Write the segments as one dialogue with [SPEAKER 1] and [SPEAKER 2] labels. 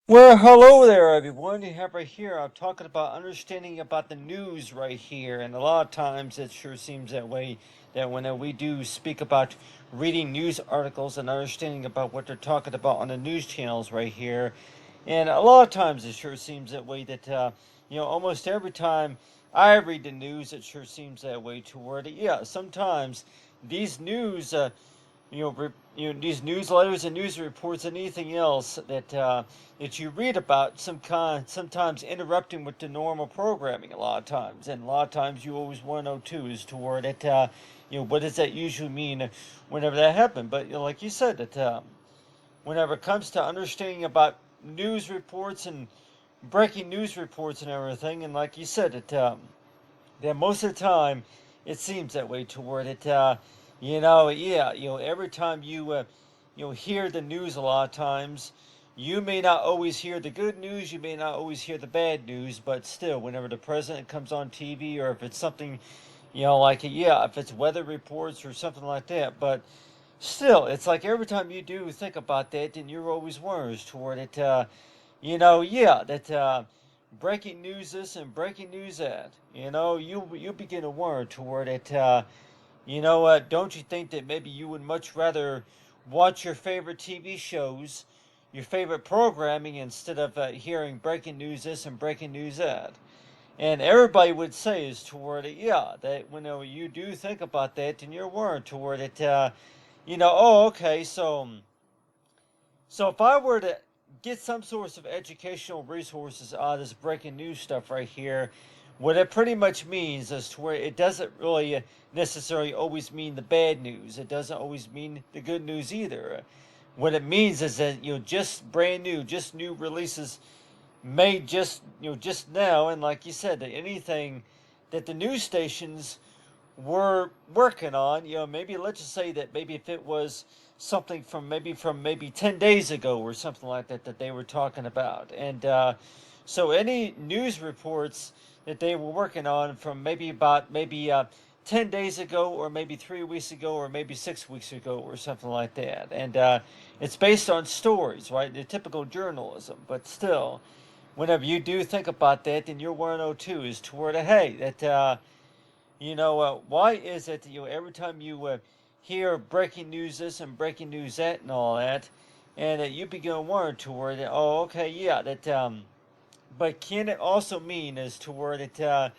[SPEAKER 1] Well, hello there, everyone. You have right here. I'm talking about understanding about the news right here, and a lot of times it sure seems that way. That when we do speak about reading news articles and understanding about what they're talking about on the news channels right here, and a lot of times it sure seems that way. That almost every time I read the news, it sure seems that way. Toward it, yeah. Sometimes these news. These newsletters and news reports and anything else that you read about sometimes interrupting with the normal programming a lot of times, and a lot of times you always want to know too as to where that what does that usually mean whenever that happens. But like you said, that whenever it comes to understanding about news reports and breaking news reports and everything, and like you said, that most of the time it seems that way toward it. Yeah, every time you hear the news, a lot of times you may not always hear the good news, you may not always hear the bad news, but still, whenever the president comes on TV, or if it's something, like yeah, if it's weather reports or something like that, but still, it's like every time you do think about that, then you're always worried toward it. Yeah, that breaking news this and breaking news that. You begin to worry toward it. Don't you think that maybe you would much rather watch your favorite TV shows, your favorite programming, instead of hearing breaking news this and breaking news that? And everybody would say is toward it, yeah, that whenever you do think about that, then you're worried toward it. Oh, okay, so if I were to get some sorts of educational resources out of this breaking news stuff right here, what it pretty much means is to where it doesn't really necessarily always mean the bad news. It doesn't always mean the good news either. What it means is that just brand new, just new releases made just now, and like you said, that anything that the news stations were working on. Maybe let's just say that maybe if it was something from maybe 10 days ago or something like that that they were talking about. And so any news reports that they were working on from maybe 10 days ago, or maybe 3 weeks ago, or maybe 6 weeks ago or something like that. And it's based on stories, right? The typical journalism. But still, whenever you do think about that, then your 102 is toward a hey, that why is it that every time you hear breaking news this and breaking news that and all that, and you begin to wonder toward it, oh, okay, yeah, but can it also mean as toward it, that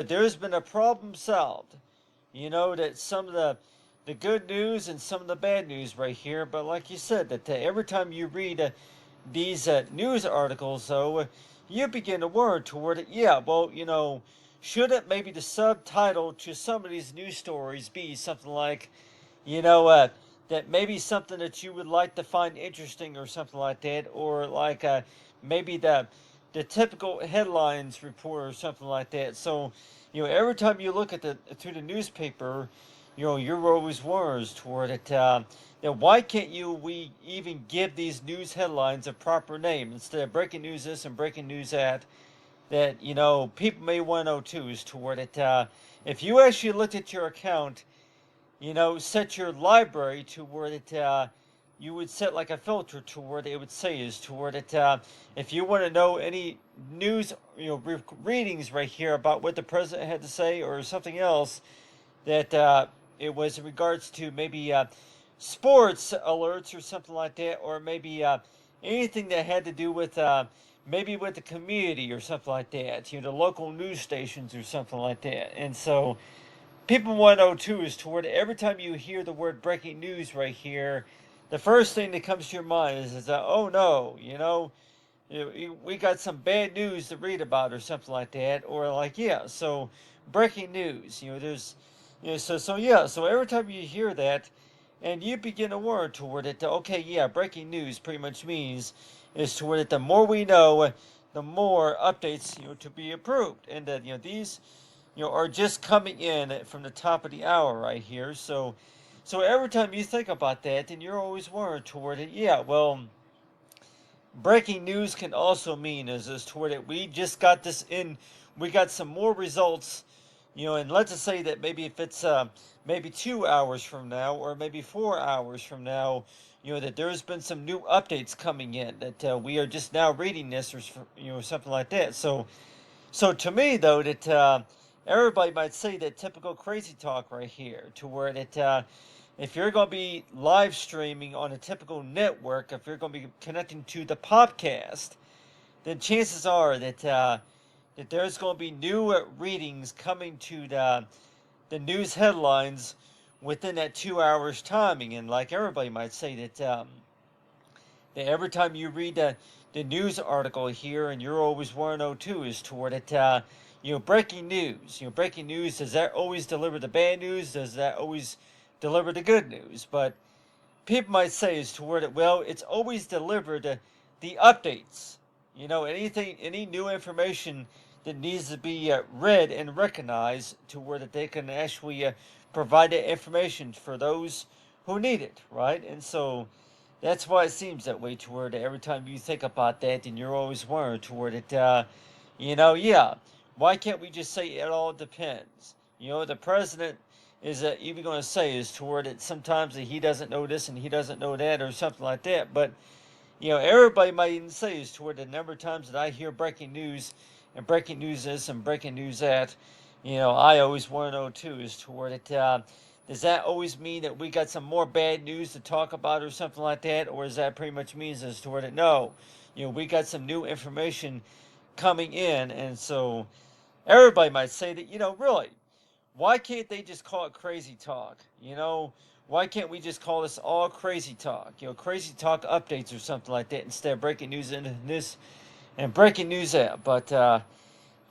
[SPEAKER 1] there's been a problem solved? That some of the good news and some of the bad news right here, but like you said, that every time you read these news articles, though, you begin to worry toward it. Yeah, well, shouldn't maybe the subtitle to some of these news stories be something like, you know, uh, that maybe something that you would like to find interesting or something like that, or like maybe the typical headlines report or something like that. So, every time you look at the through the newspaper, you're always worried toward it. Why can't we even give these news headlines a proper name instead of breaking news this and breaking news that? That people may want to know too is toward it. If you actually looked at your account, set your library to where it you would set like a filter to where it would say is toward it. If you want to know any news, readings right here about what the president had to say or something else, that it was in regards to maybe sports alerts or something like that, or maybe anything that had to do with maybe with the community or something like that, the local news stations or something like that. And so people want to know too is toward every time you hear the word breaking news right here, the first thing that comes to your mind is that, oh no, we got some bad news to read about or something like that, or like yeah, so breaking news, there's, so yeah, so every time you hear that, and you begin to worry toward it, okay, yeah, breaking news pretty much means is toward it. The more we know, the more updates to be approved, and that these are just coming in from the top of the hour right here. So every time you think about that, then you're always worried toward it. Yeah, well, breaking news can also mean is toward it. We just got this in. We got some more results, and let's just say that maybe if it's maybe 2 hours from now or maybe 4 hours from now, that there's been some new updates coming in that we are just now reading this, or something like that. So to me though, that everybody might say that typical crazy talk right here, to where that if you're going to be live streaming on a typical network, if you're going to be connecting to the podcast, then chances are that there's going to be new readings coming to the news headlines within that 2 hours timing. And like everybody might say that every time you read the news article here, and you're always 102 is toward it, breaking news. Breaking news, does that always deliver the bad news? Does that always deliver the good news? But people might say is toward it, well, it's always delivered the updates. Any new information that needs to be read and recognized, to where that they can actually provide that information for those who need it, right? And so that's why it seems that way, toward every time you think about that, and you're always wondering toward it, yeah, why can't we just say it all depends? The president is even going to say is toward it sometimes that he doesn't know this and he doesn't know that, or something like that. But everybody might even say is toward the number of times that I hear breaking news, and breaking news this and breaking news that, I always want to know too is toward it. Does that always mean that we got some more bad news to talk about, or something like that, or does that pretty much means as toward it? No, we got some new information coming in, and so everybody might say that, really, why can't they just call it crazy talk? Why can't we just call this all crazy talk? Crazy talk updates or something like that, instead of breaking news into this and breaking news that. But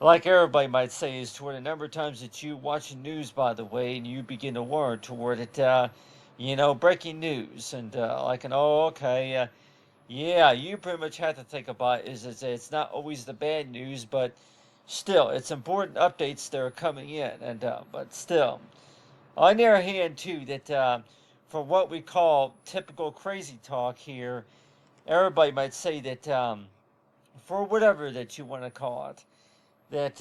[SPEAKER 1] like everybody might say is toward a number of times that you watch the news, by the way, and you begin to warn toward it, breaking news, and oh, okay, yeah, you pretty much have to think about it, is that it's not always the bad news, but still, it's important updates that are coming in, and but still, on the other hand, too, that for what we call typical crazy talk here, everybody might say that for whatever that you want to call it, that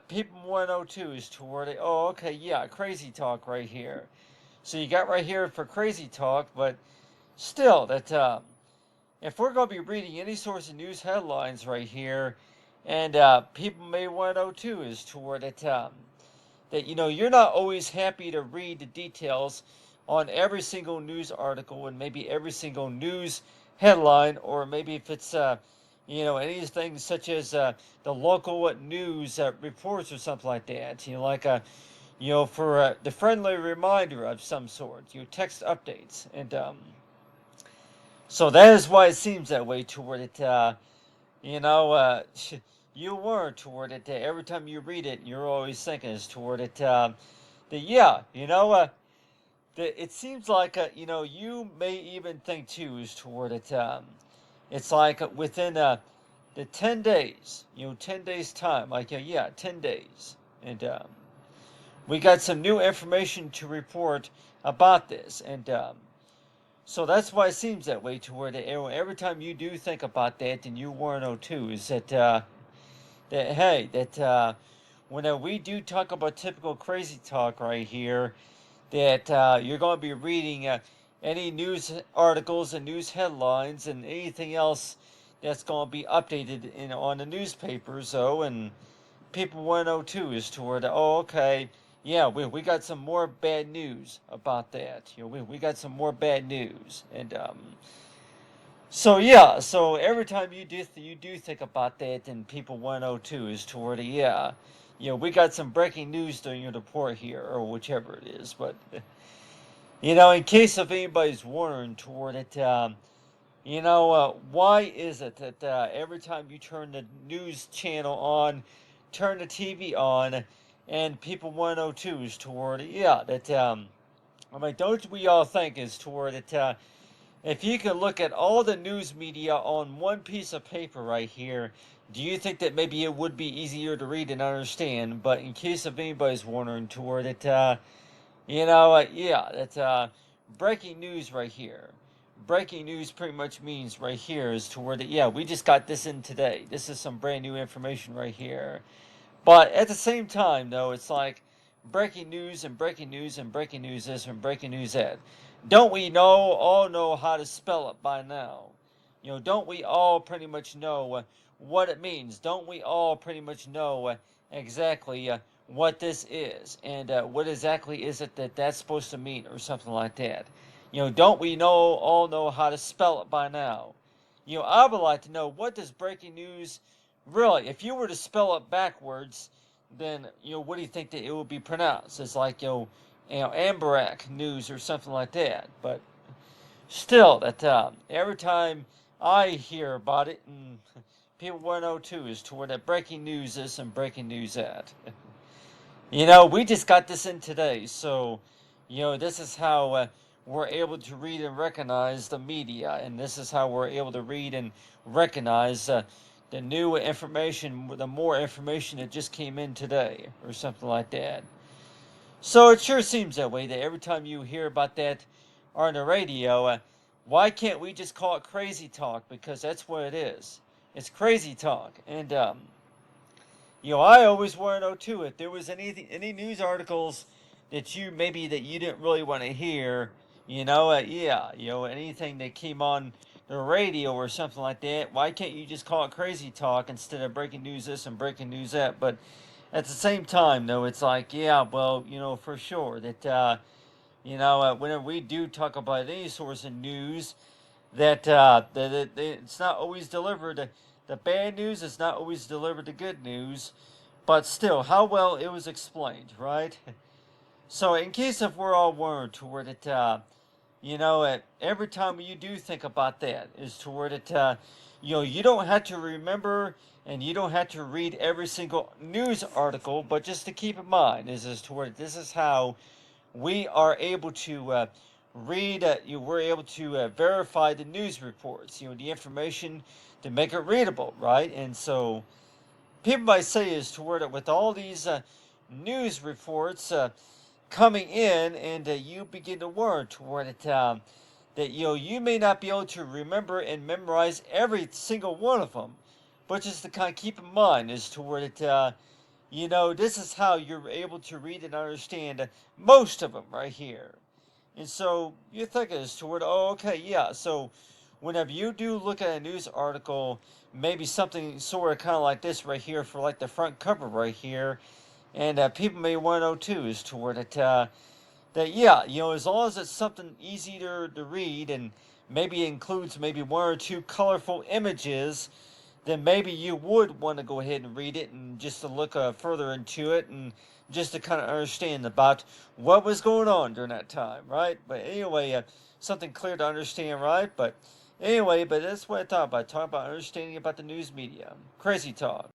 [SPEAKER 1] people 102 is toward it. Oh, okay, yeah, crazy talk right here. So you got right here for crazy talk, but still, that if we're going to be reading any source of news headlines right here, and people may 102 is toward it, that you're not always happy to read the details on every single news article, and maybe every single news headline, or maybe if it's anything such as the local news reports or something like that, like for the friendly reminder of some sort, text updates. And so that is why it seems that way toward it. You know, uh, you were toward it. Every time you read it, you're always thinking is toward it. That yeah, it seems like you may even think too is toward it. It's like within the 10 days, 10 days time, like yeah, 10 days, and we got some new information to report about this, and so that's why it seems that way toward it. Every time you do think about that, and you want to know too, is that hey, that when we do talk about typical crazy talk right here, that you're going to be reading any news articles and news headlines and anything else that's going to be updated on the newspapers. And people want to know too is toward, oh, okay, yeah, we got some more bad news about that. We got some more bad news. And so yeah, so every time you do think about that, and people 102 is toward it, yeah, we got some breaking news during your report here, or whichever it is. But in case of anybody's wondering toward it, why is it that every time you turn the news channel on, turn the TV on, and people 102 is toward it, yeah, that don't we all think is toward it? If you could look at all the news media on one piece of paper right here, do you think that maybe it would be easier to read and understand? But in case of anybody's wondering toward it, yeah, that's breaking news right here. Breaking news pretty much means right here is toward it. Yeah, we just got this in today. This is some brand new information right here. But at the same time, though, it's like breaking news and breaking news and breaking news this and breaking news that. don't we all know how to spell it by now? Don't we all pretty much know what it means? Don't we all pretty much know exactly what this is and what exactly is it that that's supposed to mean or something like that? Don't we all know how to spell it by now? I would like to know, what does breaking news really, if you were to spell it backwards, then what do you think that it would be pronounced? It's like Ambarak news or something like that. But still, that every time I hear about it, and people want to know too, is to where that breaking news is and breaking news at. We just got this in today, so this is how we're able to read and recognize the media, and this is how we're able to read and recognize the new information, the more information that just came in today, or something like that. So it sure seems that way, that every time you hear about that on the radio, why can't we just call it crazy talk? Because that's what it is. It's crazy talk. And I always want to know too, if there was any news articles that you didn't really want to hear. Yeah, anything that came on the radio or something like that. Why can't you just call it crazy talk instead of breaking news this and breaking news that? But at the same time, though, it's like, yeah, well, for sure that whenever we do talk about any source of news, that it's not always delivered. The bad news is not always delivered the good news, but still, how well it was explained, right? So, in case if we're all word toward it, every time you do think about that, is toward it, you don't have to remember and you don't have to read every single news article, but just to keep in mind is toward this is how we are able to read. We're able to verify the news reports. The information to make it readable, right? And so people might say is toward it with all these news reports coming in, and you begin to learn toward it that you may not be able to remember and memorize every single one of them, but just to kind of keep in mind is toward it. This is how you're able to read and understand most of them right here. And so you think as toward, oh, okay, yeah. So whenever you do look at a news article, maybe something sort of kind of like this right here for like the front cover right here, and people may want to know too is toward it that yeah, as long as it's something easy to read and maybe includes maybe one or two colorful images, then maybe you would want to go ahead and read it and just to look further into it and just to kind of understand about what was going on during that time, right? But anyway, something clear to understand, right? But anyway, that's what I thought about, talking about understanding about the news media. Crazy talk.